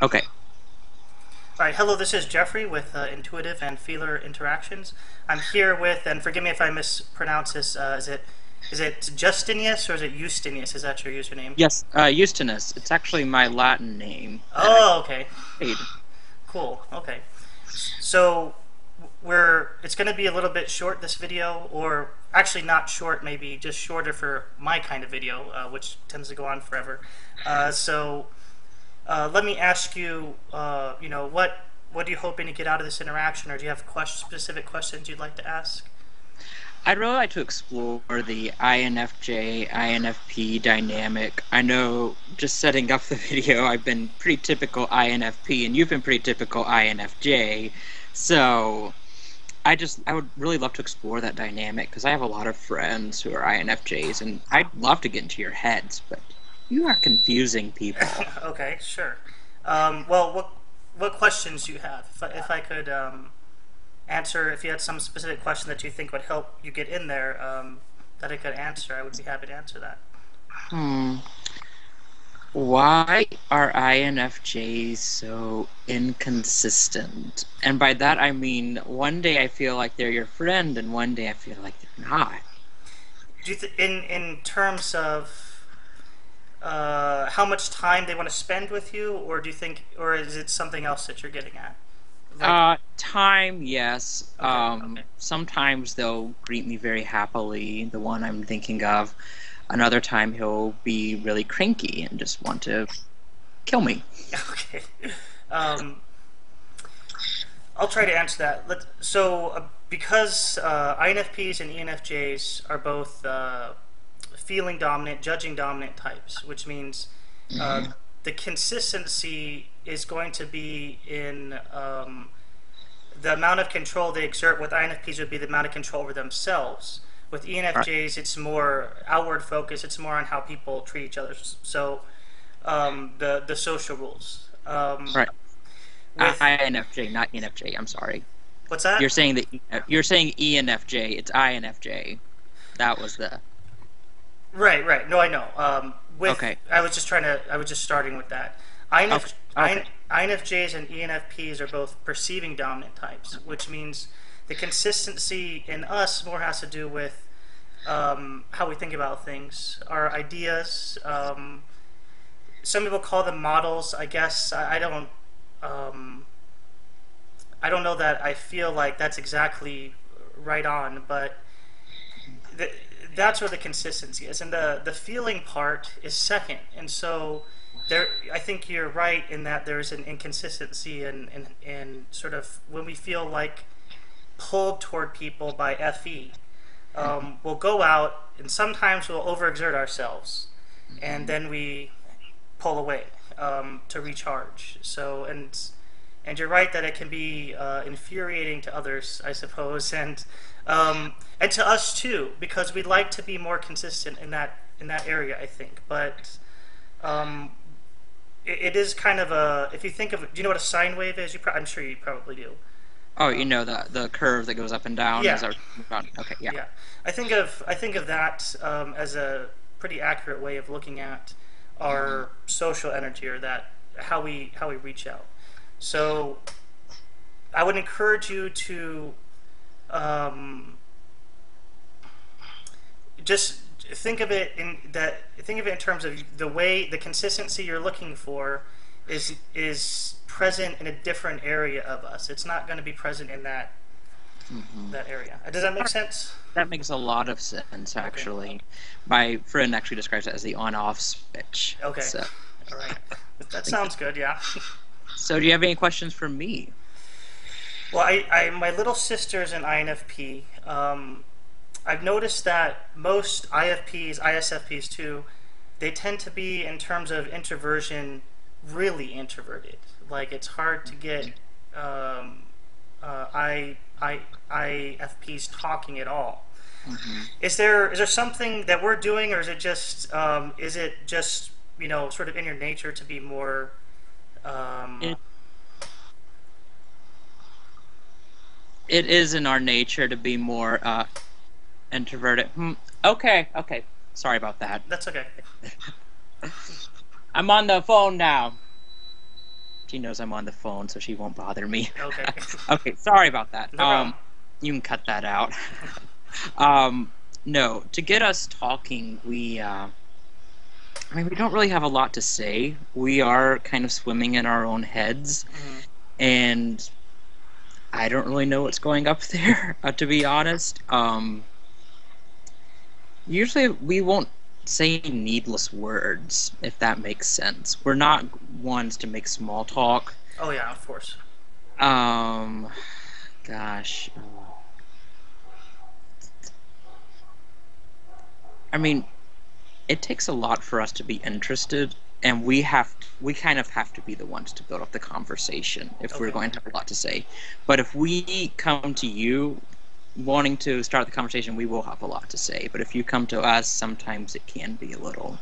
Okay. All right, hello, this is Geoffrey with Intuitive and Feeler Interactions. I'm here with, and forgive me if I mispronounce this, is it Justinius or is it Eustinus? Is that your username? Yes, Iustinus. It's actually my Latin name that I Oh, okay. made. Cool, okay. So it's going to be a little bit short, this video, or actually not short, maybe just shorter for my kind of video, which tends to go on forever. Let me ask you, what are you hoping to get out of this interaction, or do you have specific questions you'd like to ask? I'd really like to explore the INFJ-INFP dynamic. I know, just setting up the video, I've been pretty typical INFP, and you've been pretty typical INFJ. So I would really love to explore that dynamic because I have a lot of friends who are INFJs, and I'd love to get into your heads, but you are confusing people. Okay, sure. Well, what questions do you have? If I could answer, if you had some specific question that you think would help you get in there, that I could answer, I would be happy to answer that. Hmm. Why are INFJs so inconsistent? And by that I mean one day I feel like they're your friend, and one day I feel like they're not. In terms of how much time they want to spend with you, or do you think, or is it something else that you're getting at? Like, Time, yes. okay, okay. Sometimes they'll greet me very happily, the one I'm thinking of. Another time he'll be really cranky and just want to kill me. Okay. Um, I'll try to answer that. Because INFPs and ENFJs are both feeling dominant, judging dominant types, which means uh, Hmm. the consistency is going to be in the amount of control they exert. With INFPs would be the amount of control over themselves. With Right. ENFJs, it's more outward focus. It's more on how people treat each other. So the social rules. Right. With INFJ, not ENFJ. I'm sorry. What's that? You're saying ENFJ. It's INFJ. That was the Right, right. No, I know. okay. I was just starting with that. Okay. Okay. INFJs and ENFPs are both perceiving dominant types, which means the consistency in us more has to do with how we think about things, our ideas. Some people call them models. I guess Um, I don't know that I feel like that's exactly right on, but the, that's where the consistency is, and the feeling part is second. And so there, I think you're right in that there's an inconsistency in sort of when we feel like pulled toward people by FE. We'll go out and sometimes we'll overexert ourselves, and Mhm. then we pull away to recharge. And you're right that it can be infuriating to others, I suppose, and to us too, because we'd like to be more consistent in that area, I think. But um, it is kind of a, if you think of, do you know what a sine wave is? I'm sure you probably do. Oh, you know the curve that goes up and down. Is Yeah, that what you're talking about? Okay. Yeah. yeah. I think of that as a pretty accurate way of looking at Hmm. our social energy, or that how we reach out. So I would encourage you to um, just think of it in terms of the consistency you're looking for is present in a different area of us. It's not going to be present in Hmm. that area. Does that make sense? That makes a lot of sense, Okay. actually. My friend actually describes it as the on-off switch. Okay. So, All right. I That think sounds good. Yeah. so. Do you have any questions for me? Well, my little sister's an INFP. I've noticed that most IFPs, ISFPs too, they tend to be, in terms of introversion, really introverted. Like it's hard to get um, IFPs talking at all. Hmm. Is there something that we're doing, or is it just sort of in your nature to be more um, It it is in our nature to be more introverted. Okay, okay. Sorry about that. that's okay. I'm on the phone now. She knows I'm on the phone, so she won't bother me. Okay. Okay, sorry about that. No problem. You can cut that out. No, to get us talking, I mean, we don't really have a lot to say. We are kind of swimming in our own heads, Hmm. and I don't really know what's going up there, to be honest. Usually we won't say needless words, if that makes sense. We're not ones to make small talk. Oh yeah, of course. Um, gosh. I mean, it takes a lot for us to be interested, and we kind of have to be the ones to build up the conversation if we're Okay. going to have a lot to say. But if we come to you wanting to start the conversation, we will have a lot to say. But if you come to us, sometimes it can be a little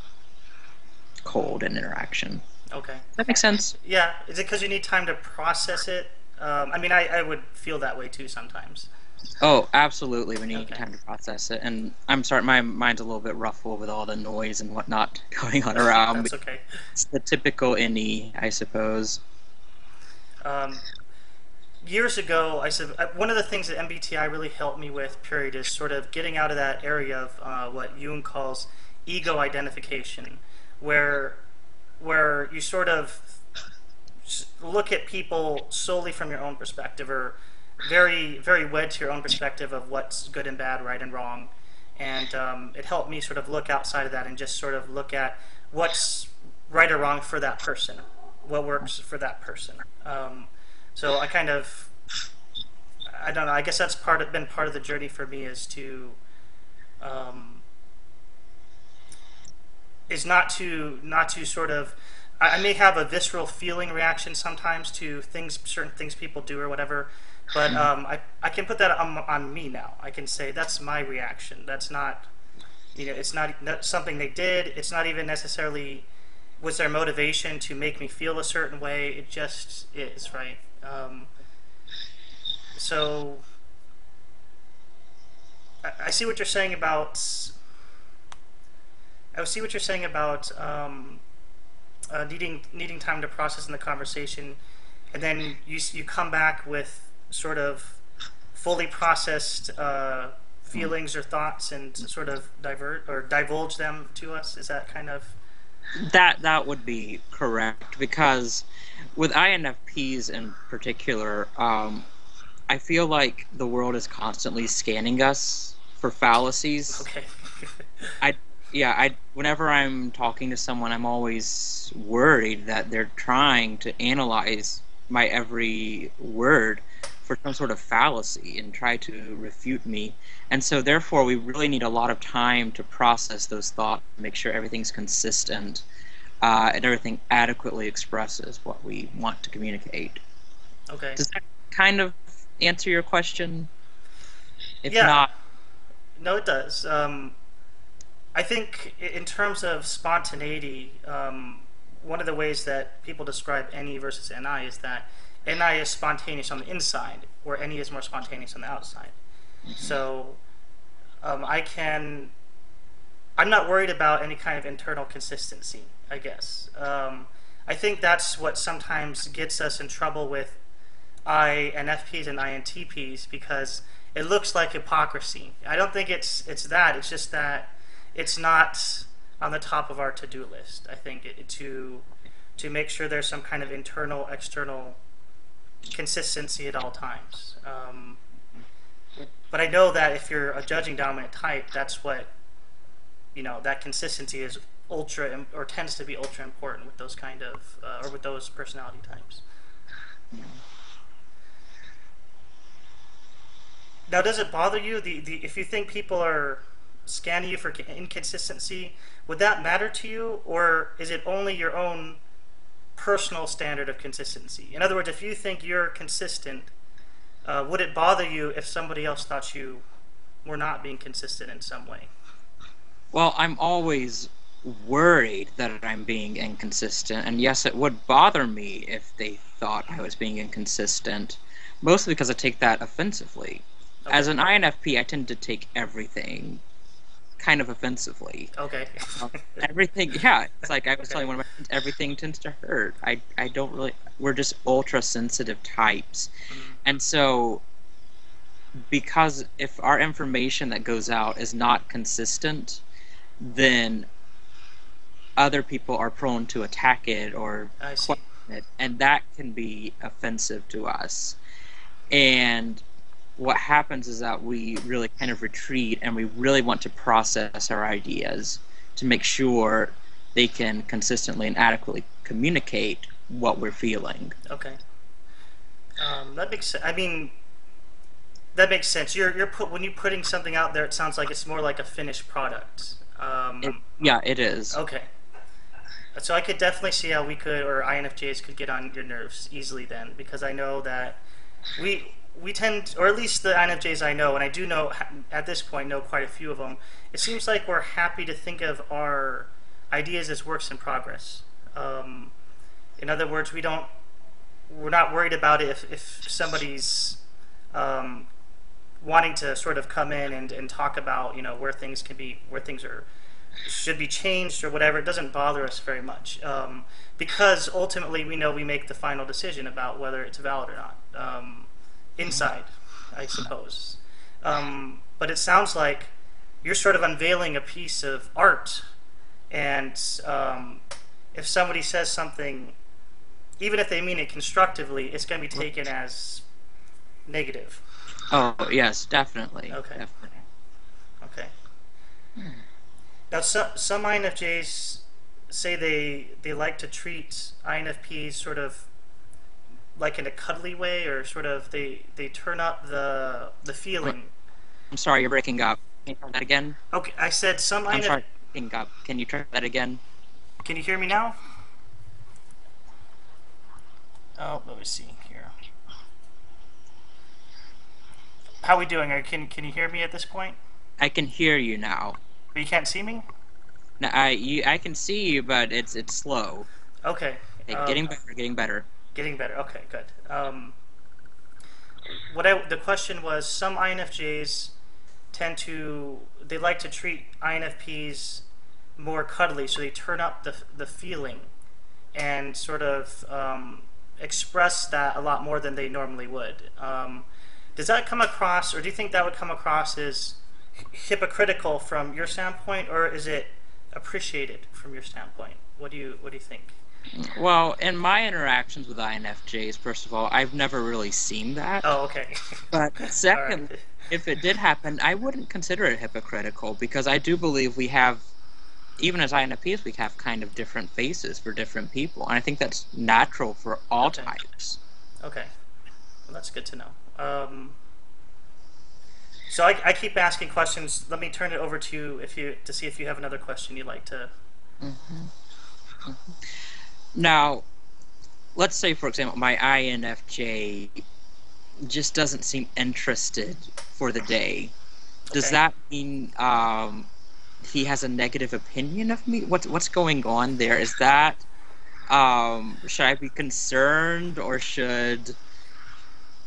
cold in interaction. Okay. Does that make sense? Yeah. Is it because you need time to process it? I mean, I would feel that way too sometimes. Oh, absolutely. We need Okay. time to process it. And I'm sorry, my mind's a little bit ruffled with all the noise and whatnot going on around me. That's okay. It's the typical innie, I suppose. Um, Years ago, I said one of the things that MBTI really helped me with, period, is sort of getting out of that area of what Jung calls ego identification, where you sort of look at people solely from your own perspective, or very very wed to your own perspective of what's good and bad, right and wrong, and it helped me sort of look outside of that and just sort of look at what's right or wrong for that person, what works for that person. So I kind of, I don't know. I guess that's been part of the journey for me, um, is not to sort of. I may have a visceral feeling reaction sometimes to certain things people do or whatever, but I can put that on me now. I can say that's my reaction. That's not, it's not something they did. It's not even necessarily was their motivation to make me feel a certain way. It just is, right? So I see what you're saying about. I see what you're saying about needing time to process in the conversation, and then you come back with sort of fully processed feelings or thoughts and sort of divulge them to us. Is that kind of That would be correct, because with INFPs in particular, I feel like the world is constantly scanning us for fallacies. okay? I whenever I'm talking to someone, I'm always worried that they're trying to analyze my every word for some sort of fallacy and try to refute me. And so therefore we really need a lot of time to process those thoughts, make sure everything's consistent, and everything adequately expresses what we want to communicate. Okay. Does that kind of answer your question? If Yeah. not, No, it does. I think in terms of spontaneity, one of the ways that people describe NE versus NI is that NI is spontaneous on the inside, where NE is more spontaneous on the outside. So I'm not worried about any kind of internal consistency, I guess. I think that's what sometimes gets us in trouble with INFPs and INTPs, because it looks like hypocrisy. I don't think it's that. It's just that it's not on the top of our to-do list. I think to make sure there's some kind of internal, external consistency at all times. But I know that if you're a judging dominant type, that's what, that consistency is ultra, or tends to be ultra important with those kind of, or with those personality types. Now, does it bother you, if you think people are scanning you for inconsistency, would that matter to you, or is it only your own personal standard of consistency? In other words, if you think you're consistent, would it bother you if somebody else thought you were not being consistent in some way? well, I'm always worried that I'm being inconsistent, and yes, it would bother me if they thought I was being inconsistent, mostly because I take that offensively. Okay. As an INFP, I tend to take everything kind of offensively. Okay. Everything, yeah, it's like I was Okay. telling one of my friends, everything tends to hurt. I don't really, we're just ultra sensitive types. Mhm. And so, because if our information that goes out is not consistent, then other people are prone to attack it or I see. question it, and that can be offensive to us. And what happens is that we really kind of retreat and we really want to process our ideas to make sure they can consistently and adequately communicate what we're feeling. Okay. That makes sense. I mean, that makes sense. When you're putting something out there, it sounds like it's more like a finished product. Yeah, it is. Okay. So I could definitely see how we could, or INFJs could get on your nerves easily then, because I know that we tend, or at least the INFJs I know, and I do know at this point know quite a few of them. It seems like we're happy to think of our ideas as works in progress. In other words, we're not worried about it if somebody's wanting to sort of come in and talk about where things should be changed or whatever. It doesn't bother us very much because ultimately we know we make the final decision about whether it's valid or not inside, I suppose. But it sounds like you're sort of unveiling a piece of art, and if somebody says something, even if they mean it constructively, it's going to be taken as negative. Oh, yes, definitely. Okay. Definitely. Okay. Now, some INFJs say they like to treat INFPs sort of like in a cuddly way, or sort of they turn up the feeling. I'm sorry, you're breaking up. Can you try that again? Okay, I said some I'm INFJs. sorry, breaking up. Can you try that again? Can you hear me now? Oh, let me see here. How are we doing? Can you hear me at this point? I can hear you now. But you can't see me? No, I can see you, but it's slow. Okay. Okay, getting better, getting better. Getting better. Okay, good. The question was, some INFJs they like to treat INFPs more cuddly, so they turn up the feeling and sort of express that a lot more than they normally would. Does that come across, or do you think that would come across as hypocritical from your standpoint, or is it appreciated from your standpoint? What do you think? Well, in my interactions with INFJs, first of all, I've never really seen that. Oh, okay. But All second, right. if it did happen, I wouldn't consider it hypocritical because I do believe we have, even as INFPs, we have kind of different faces for different people. And I think that's natural for all Okay. types. Okay. Well, that's good to know. So I keep asking questions. Let me turn it over to you to see if you have another question you'd like to. Now, let's say, for example, my INFJ just doesn't seem interested for the day. Does Okay. that mean he has a negative opinion of me? What's going on there? Is that should I be concerned, or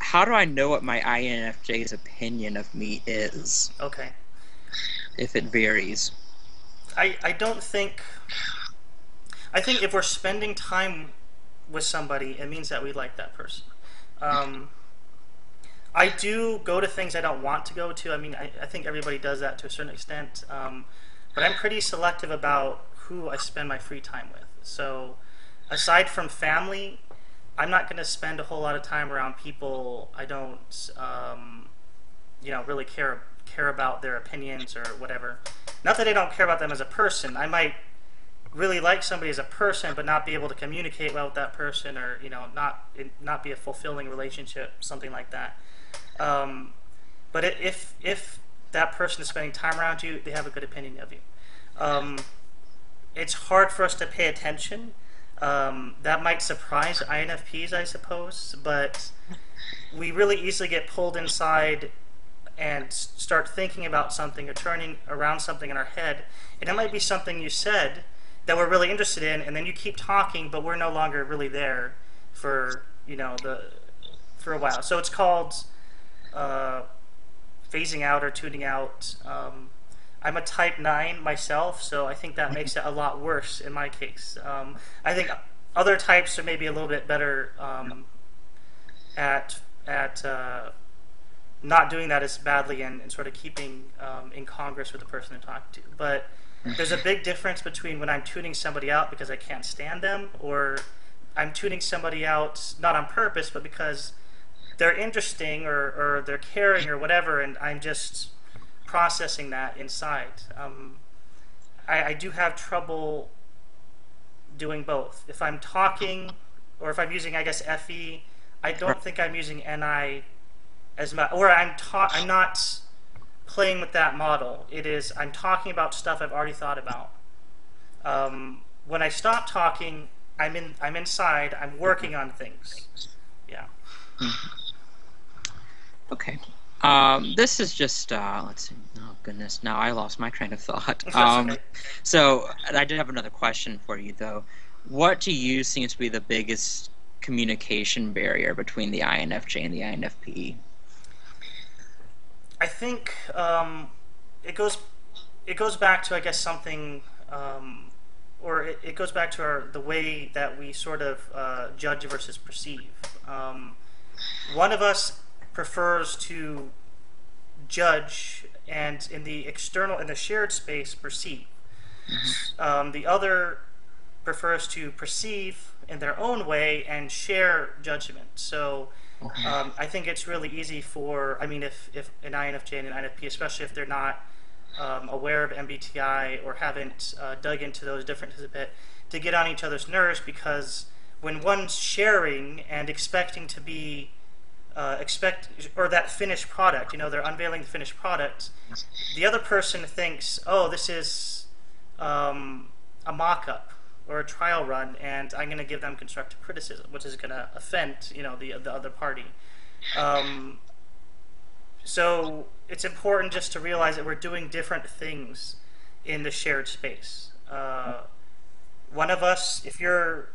how do I know what my INFJ's opinion of me is Okay. if it varies? I don't think. I think if we're spending time with somebody, it means that we like that person. I do go to things I don't want to go to. I mean, I think everybody does that to a certain extent. But I'm pretty selective about who I spend my free time with. So aside from family, I'm not going to spend a whole lot of time around people I don't, really care about their opinions or whatever. Not that I don't care about them as a person. I might really like somebody as a person, but not be able to communicate well with that person, or not be a fulfilling relationship, something like that. But if that person is spending time around you, they have a good opinion of you. It's hard for us to pay attention. That might surprise INFPs, I suppose, but we really easily get pulled inside and start thinking about something or turning around something in our head. And it might be something you said that we're really interested in, and then you keep talking, but we're no longer really there for for a while. So it's called phasing out or tuning out. I'm a type 9 myself, so I think that makes it a lot worse in my case. I think other types are maybe a little bit better at not doing that as badly and sort of keeping in congress with the person they're talking to. But there's a big difference between when I'm tuning somebody out because I can't stand them, or I'm tuning somebody out not on purpose, but because they're interesting or they're caring or whatever, and I'm just processing that inside. I do have trouble doing both. If I'm talking, or if I'm using, I guess, FE, I don't think I'm using NI as much, or I'm not playing with that model. It is, I'm talking about stuff I've already thought about. When I stop talking, I'm inside. I'm working on things. Yeah. Okay. This is just, let's see. Oh, goodness. Now I lost my train of thought. Okay. So I did have another question for you, though. What do you seems to be the biggest communication barrier between the INFJ and the INFP? I think it goes back to, I guess, something, or it goes back to the way that we sort of judge versus perceive. One of us prefers to judge and in the shared space perceive. The other prefers to perceive in their own way and share judgment. So I think it's really easy for, I mean, if an INFJ and an INFP, especially if they're not aware of MBTI or haven't dug into those differences a bit, to get on each other's nerves, because when one's sharing and expecting to be or that finished product, they're unveiling the finished product, the other person thinks, oh, this is a mock-up or a trial run, and I'm going to give them constructive criticism, which is going to offend, the other party. So it's important just to realize that we're doing different things in the shared space. One of us, if you're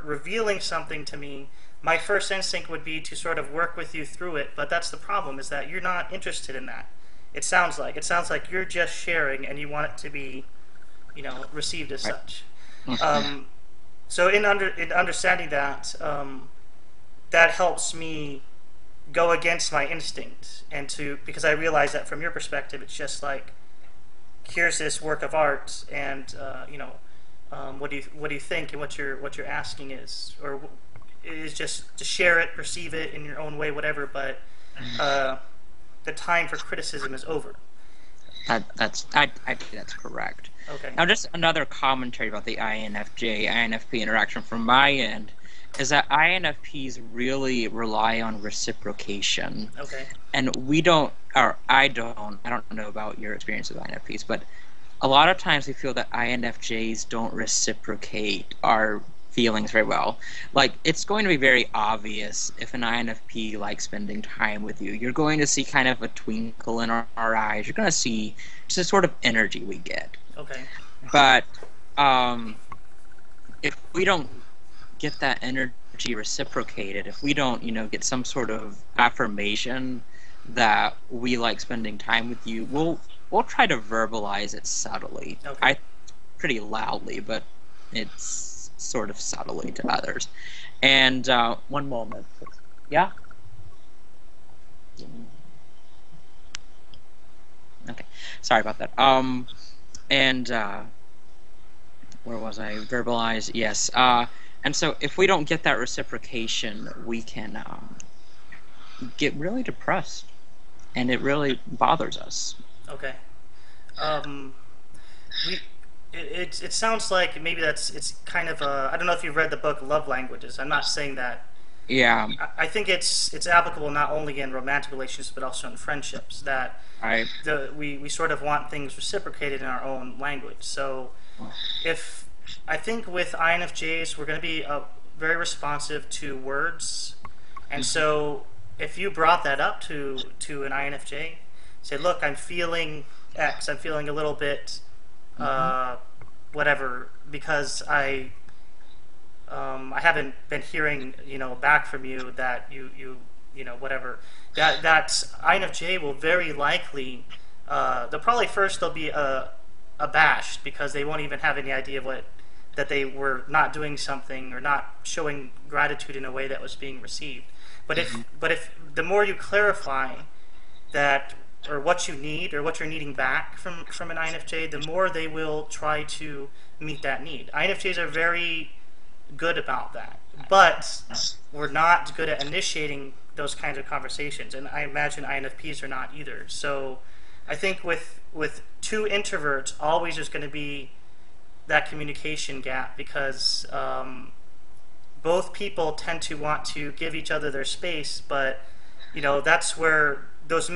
revealing something to me, my first instinct would be to sort of work with you through it, but that's the problem, is that you're not interested in that. It sounds like you're just sharing and you want it to be, received as such. So in understanding that, that helps me go against my instinct, and because I realize that from your perspective, it's just like, here's this work of art, and what do you think, and what you're asking is, or is just to share it, perceive it in your own way, whatever. But the time for criticism is over. I think that's correct. Okay. Now, just another commentary about the INFJ-INFP interaction from my end is that INFPs really rely on reciprocation. Okay. And we don't, or I don't know about your experience with INFPs, but a lot of times we feel that INFJs don't reciprocate our feelings very well. Like, it's going to be very obvious if an INFP likes spending time with you. You're going to see kind of a twinkle in our eyes. You're going to see just a sort of energy we get. Okay. But if we don't get that energy reciprocated, if we don't, get some sort of affirmation that we like spending time with you, we'll try to verbalize it subtly. Okay. Pretty loudly, but it's sort of subtly to others. And one moment. Yeah? Okay. Sorry about that. And where was I? Verbalize. Yes. And so if we don't get that reciprocation, we can get really depressed, and it really bothers us. Okay. It sounds like maybe it's kind of I don't know if you've read the book Love Languages. I'm not saying that. Yeah. I think it's applicable not only in romantic relationships but also in friendships, that we sort of want things reciprocated in our own language. So I think with INFJs, we're going to be very responsive to words, and so if you brought that up to an INFJ, say, look, I'm feeling X, I'm feeling a little bit whatever, because I haven't been hearing back from you that you whatever, that INFJ will very likely they'll probably first they'll be abashed because they won't even have any idea that they were not doing something or not showing gratitude in a way that was being received. But if the more you clarify that, or what you need or what you're needing back from an INFJ, the more they will try to meet that need. INFJs are very good about that, but we're not good at initiating those kinds of conversations, and I imagine INFPs are not either. So I think with two introverts, always there's going to be that communication gap because both people tend to want to give each other their space, but that's where those a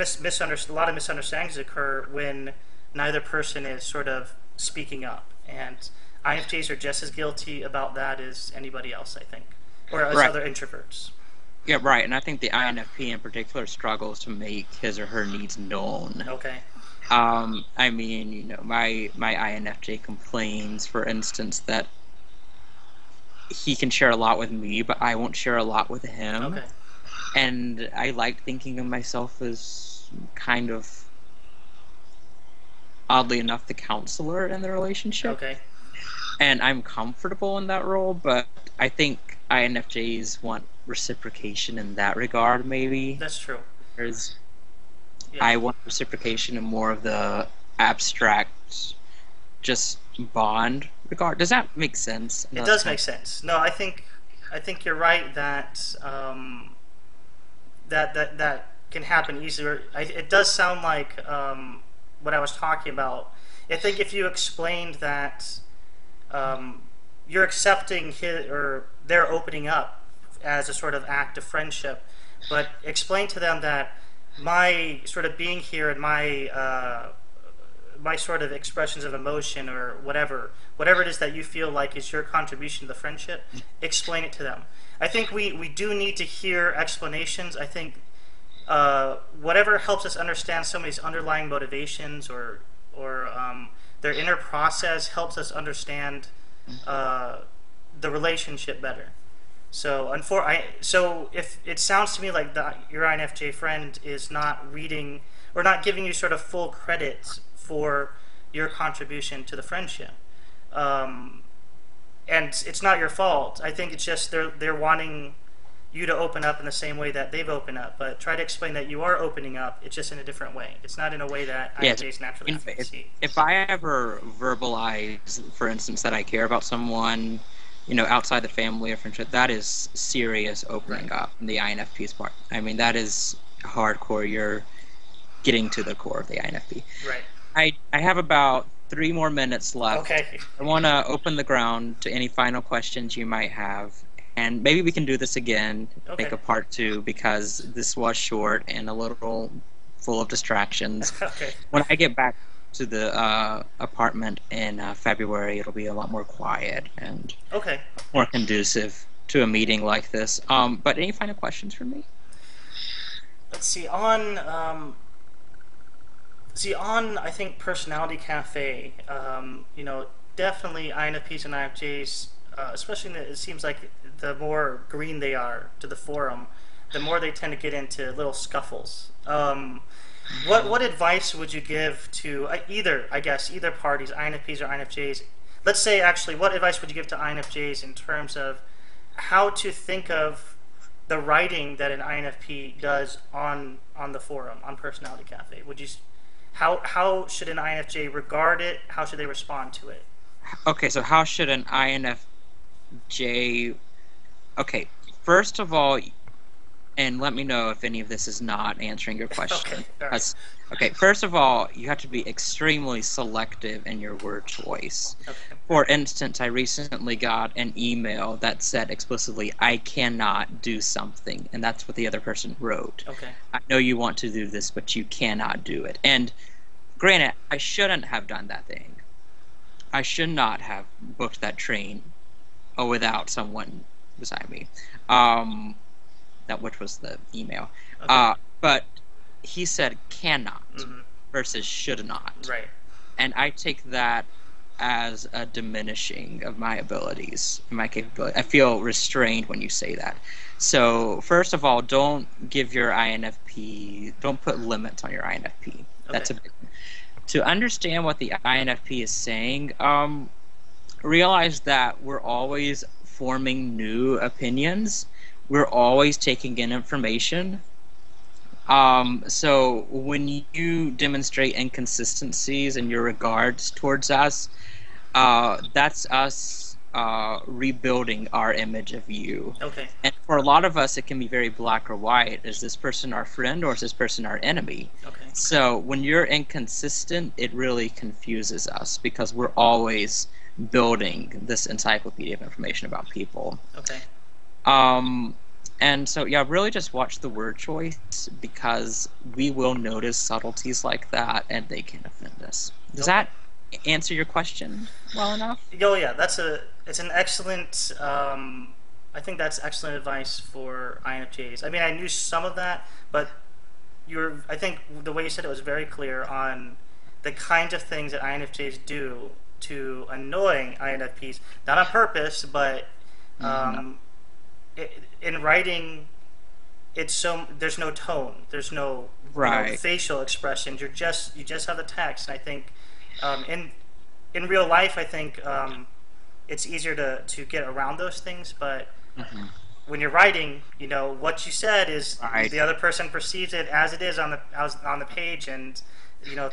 lot of misunderstandings occur when neither person is sort of speaking up, and INFJs are just as guilty about that as anybody else, I think, or as Right. other introverts. Yeah, right. And I think the INFP in particular struggles to make his or her needs known. Okay. I mean, my INFJ complains, for instance, that he can share a lot with me, but I won't share a lot with him. Okay. And I like thinking of myself as kind of, oddly enough, the counselor in the relationship. Okay. And I'm comfortable in that role, but I think INFJs want reciprocation in that regard, maybe. That's true. Whereas Yeah. I want reciprocation in more of the abstract, just bond regard. Does that make sense? It does make sense. No, I think you're right that that can happen easier. It does sound like what I was talking about. I think if you explained that you're accepting his or they're opening up as a sort of act of friendship, but explain to them that my sort of being here and my sort of expressions of emotion or whatever it is that you feel like is your contribution to the friendship, explain it to them. I think we do need to hear explanations. I think whatever helps us understand somebody's underlying motivations or their inner process helps us understand the relationship better. So if it sounds to me like your INFJ friend is not reading or not giving you sort of full credit for your contribution to the friendship, and it's not your fault. I think it's just they're wanting you to open up in the same way that they've opened up, but try to explain that you are opening up. It's just in a different way. It's not in a way that INFJs naturally see. If I ever verbalize, for instance, that I care about someone, outside the family or friendship, that is serious opening up in the INFP's part. I mean, that is hardcore. You're getting to the core of the INFP. Right. I have about 3 more minutes left. Okay. I want to open the ground to any final questions you might have. And maybe we can do this again, make a part 2, because this was short and a little full of distractions. Okay. When I get back to the apartment in February, it'll be a lot more quiet and more conducive to a meeting like this. But any final questions for me? Let's see. On I think Personality Cafe, definitely INFPs and INFJs, especially it seems like the more green they are to the forum, the more they tend to get into little scuffles. What advice would you give to either parties, INFPs or INFJs? Let's say, actually, what advice would you give to INFJs in terms of how to think of the writing that an INFP does on the forum, on Personality Cafe? How should an INFJ regard it? How should they respond to it? Okay, so how should an INFJ... Okay, first of all, and let me know if any of this is not answering your question. Okay, first of all, you have to be extremely selective in your word choice. Okay. For instance, I recently got an email that said explicitly, "I cannot do something," and that's what the other person wrote. Okay. I know you want to do this, but you cannot do it. And granted, I shouldn't have done that thing. I should not have booked that train without someone beside me. Which was the email. Okay. But he said cannot versus should not. Right. And I take that as a diminishing of my abilities, my capability. I feel restrained when you say that. So first of all, don't put limits on your INFP. That's a big one. To understand what the INFP is saying, realize that we're always forming new opinions. We're always taking in information. So when you demonstrate inconsistencies in your regards towards us, that's us rebuilding our image of you. Okay. And for a lot of us, it can be very black or white. Is this person our friend or is this person our enemy? Okay. So when you're inconsistent, it really confuses us because we're always building this encyclopedia of information about people. Okay. And so, yeah, really just watch the word choice because we will notice subtleties like that and they can offend us. Does that answer your question well enough? Oh yeah, it's an excellent. I think that's excellent advice for INFJs. I mean, I knew some of that, but I think the way you said it was very clear on the kinds of things that INFJs do to annoying INFPs, not on purpose, but in writing, there's no tone, there's no facial expressions. You just have the text. And I think in real life, I think it's easier to get around those things, but when you're writing, what you said is the other person perceives it as it is on the page, and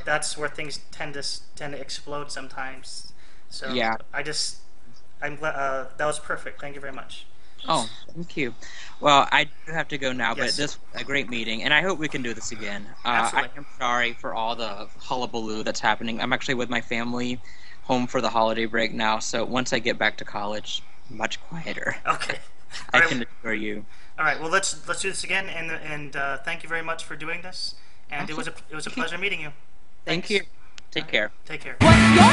that's where things tend to explode sometimes. So yeah, I'm glad that was perfect. Thank you very much. Oh, thank you. Well, I do have to go now, but this was a great meeting, and I hope we can do this again. I am sorry for all the hullabaloo that's happening. I'm actually with my family home for the holiday break now, so once I get back to college, much quieter. Okay. I can assure you. All right. Well, let's do this again, and thank you very much for doing this. And it was a pleasure meeting you. Thank you. Take care. Take care. What's your